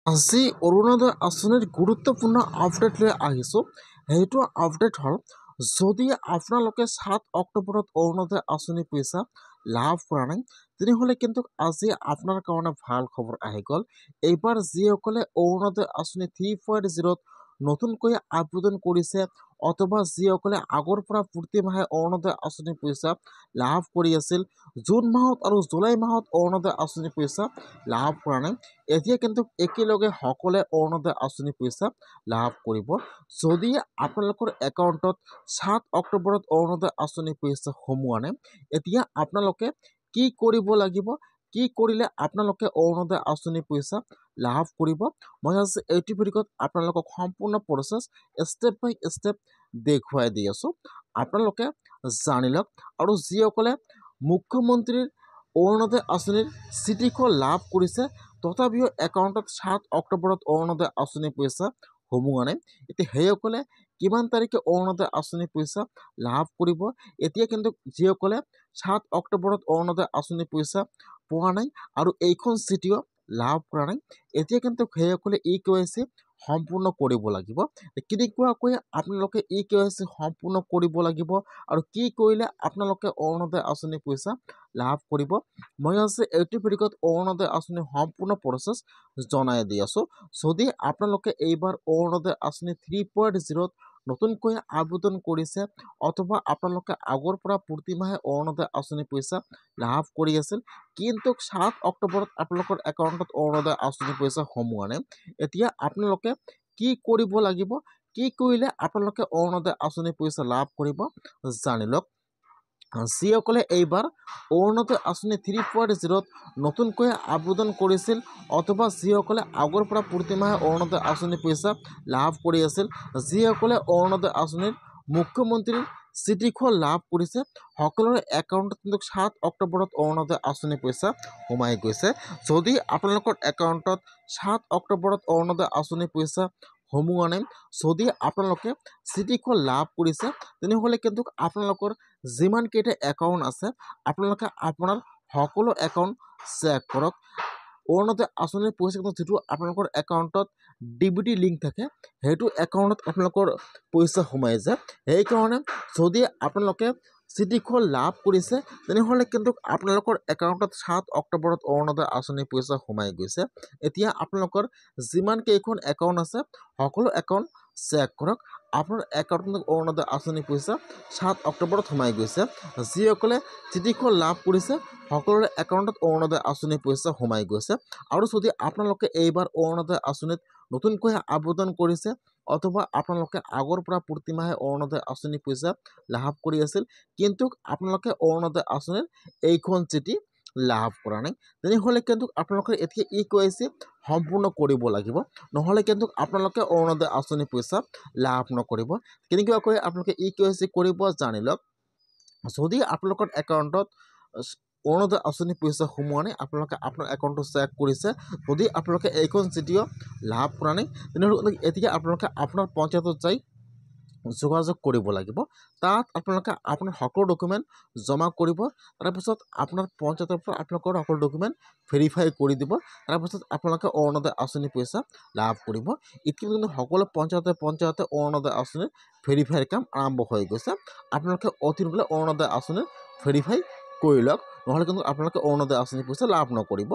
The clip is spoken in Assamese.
আজি অৰুণোদয় আঁচনিৰ গুৰুত্বপূৰ্ণ আপডেট লৈ আহিছোঁ। সেইটো আপডেট হ'ল, যদি আপোনালোকে 7 অক্টোবৰত অৰুণোদয় আঁচনি পইচা লাভ কৰা নাই, তেনেহ'লে কিন্তু আজি আপোনাৰ কাৰণে ভাল খবৰ আহি গ'ল। এইবাৰ যিসকলে অৰুণোদয় আঁচনি 3.0ত নতুনকৈ আবেদন কৰিছে অথবা যিসকলে আগৰ পৰা প্ৰতি মাহে অৰুণোদয় আঁচনি পইচা লাভ কৰি আছিল, জুন মাহত আৰু জুলাই মাহত অৰুণোদয় আঁচনি পইচা লাভ কৰা নাই, এতিয়া কিন্তু একেলগে সকলোৱে অৰুণোদয় আঁচনি পইচা লাভ কৰিব। যদি আপোনালোকৰ একাউণ্টত 7 অক্টোবৰত অৰুণোদয় আঁচনি পইচা সোমোৱা নাই, এতিয়া আপোনালোকে কি কৰিব লাগিব, কি কৰিলে আপোনালোকে অৰুণোদয় আঁচনি পইচা লাভ কৰিব, মই আজি এইটো ভিডিঅ'ত আপোনালোকক সম্পূৰ্ণ প্ৰচেছ ষ্টেপ বাই ষ্টেপ দেখুৱাই দি আছোঁ। আপোনালোকে জানি লওক। আৰু যিসকলে মুখ্যমন্ত্ৰীৰ অৰুণোদয় আঁচনিৰ চিঠিখন লাভ কৰিছে তথাপিও একাউণ্টত 7 অক্টোবৰত অৰুণোদয় আঁচনি পইচা সোমোৱা নাই, এতিয়া সেইসকলে কিমান তাৰিখে অৰুণোদয় আঁচনি পইচা লাভ কৰিব। এতিয়া কিন্তু যিসকলে 7 অক্টোবৰত অৰুণোদয় আঁচনি পইচা পোৱা নাই আৰু এইখন চিঠিও লাভ কৰা নাই, এতিয়া কিন্তু সেইসকলে EKYC সম্পূৰ্ণ কৰিব লাগিব। কেনেকুৱাকৈ আপোনালোকে EKYC সম্পূৰ্ণ কৰিব লাগিব আৰু কি কৰিলে আপোনালোকে অৰুণোদয় আঁচনি পইচা লাভ কৰিব, মই আজি এইটো ভিডিঅ'ত অৰুণোদয় আঁচনি সম্পূৰ্ণ প্ৰচেছ জনাই দি আছোঁ। যদি আপোনালোকে এইবাৰ অৰুণোদয় আঁচনি 3.0ত নতুনকৈ আবেদন কৰিছে অথবা আপোনালোকে আগৰ পৰা প্ৰতি মাহে অৰুণোদয় আঁচনি পইচা লাভ কৰি আছিল, কিন্তু 7 অক্টোবৰত আপোনালোকৰ একাউণ্টত অৰুণোদয় আঁচনি পইচা সোমোৱা নাই, এতিয়া আপোনালোকে কি কৰিব লাগিব, কি কৰিলে আপোনালোকে অৰুণোদয় আঁচনি পইচা লাভ কৰিব জানি লওক। যিসকলে এইবাৰ অৰুণোদয় আঁচনি 3.0ত নতুনকৈ আবেদন কৰিছিল অথবা যিসকলে আগৰ পৰা প্ৰতিমাহে অৰুণোদয় আঁচনি পইচা লাভ কৰি আছিল, যিসকলে অৰুণোদয় আঁচনিৰ মুখ্যমন্ত্ৰীৰ চিঠিখন লাভ কৰিছে, সকলোৰে একাউণ্টত কিন্তু 7 অক্টোবৰত অৰুণোদয় আঁচনি পইচা সোমাই গৈছে। যদি আপোনালোকৰ একাউণ্টত 7 অক্টোবৰত অৰুণোদয় আঁচনি পইচা সোমোৱা নাই, যদি আপোনালোকে চিঠিখন লাভ কৰিছে, তেনেহ'লে কিন্তু আপোনালোকৰ যিমানকেইটা একাউণ্ট আছে আপোনালোকে আপোনাৰ সকলো একাউণ্ট চেক কৰক। অৰুণোদয় আঁচনিৰ পইচা কিন্তু যিটো আপোনালোকৰ একাউণ্টত DBT লিংক থাকে, সেইটো একাউণ্টত আপোনালোকৰ পইচা সোমাই যায়। সেইকাৰণে যদি আপোনালোকে চিঠিখন লাভ কৰিছে, তেনেহ'লে কিন্তু আপোনালোকৰ একাউণ্টত 7 অক্টোবৰত অৰুণোদয় আঁচনি পইচা সোমাই গৈছে। এতিয়া আপোনালোকৰ যিমান কেইখন একাউণ্ট আছে সকলো একাউণ্ট চেক কৰক। আপোনাৰ একাউণ্টত অৰুণোদয় আঁচনি পইচা 7 অক্টোবৰত সোমাই গৈছে। যিসকলে চিঠিখন লাভ কৰিছে সকলোৰে একাউণ্টত অৰুণোদয় আঁচনি পইচা সোমাই গৈছে। আৰু যদি আপোনালোকে এইবাৰ অৰুণোদয় আঁচনিত নতুনকৈ আবেদন কৰিছে অথবা আপোনালোকে আগৰ পৰা প্ৰতিমাহে অৰুণোদয় আঁচনি পইচা লাভ কৰি আছিল, কিন্তু আপোনালোকে অৰুণোদয় আঁচনিৰ এইখন চিঠি লাভ কৰা নাই, তেনেহ'লে কিন্তু আপোনালোকে এতিয়া EKYC সম্পূৰ্ণ কৰিব লাগিব, নহ'লে কিন্তু আপোনালোকে অৰুণোদয় আঁচনি পইচা লাভ নকৰিব। কেনেকুৱাকৈ আপোনালোকে EKYC কৰিব জানি লওক। যদি আপোনালোকৰ একাউণ্টত অৰুণোদয় আঁচনি পইচা সোমোৱা নাই, আপোনালোকে আপোনাৰ একাউণ্টটো চেক কৰিছে, যদি আপোনালোকে এইখন চিঠিও লাভ কৰা নাই, তেনেহ'লে এতিয়া আপোনালোকে আপোনাৰ পঞ্চায়তত যাই যোগাযোগ কৰিব লাগিব। তাত আপোনালোকে আপোনাৰ সকলো ডকুমেণ্ট জমা কৰিব, তাৰপিছত আপোনাৰ পঞ্চায়তৰ পৰা আপোনালোকৰ সকলো ডকুমেণ্ট ভেৰিফাই কৰি দিব, তাৰপিছত আপোনালোকে অৰুণোদয় আঁচনি পইচা লাভ কৰিব। এতিয়া কিন্তু সকলো পঞ্চায়তে অৰুণোদয় আঁচনিৰ ভেৰিফাইৰ কাম আৰম্ভ হৈ গৈছে। আপোনালোকে অতি সোনকালে অৰুণোদয় আঁচনিৰ ভেৰিফাই কৰি লওক, নহ'লে কিন্তু আপোনালোকে অৰুণোদয় আঁচনি পইচা লাভ নকৰিব।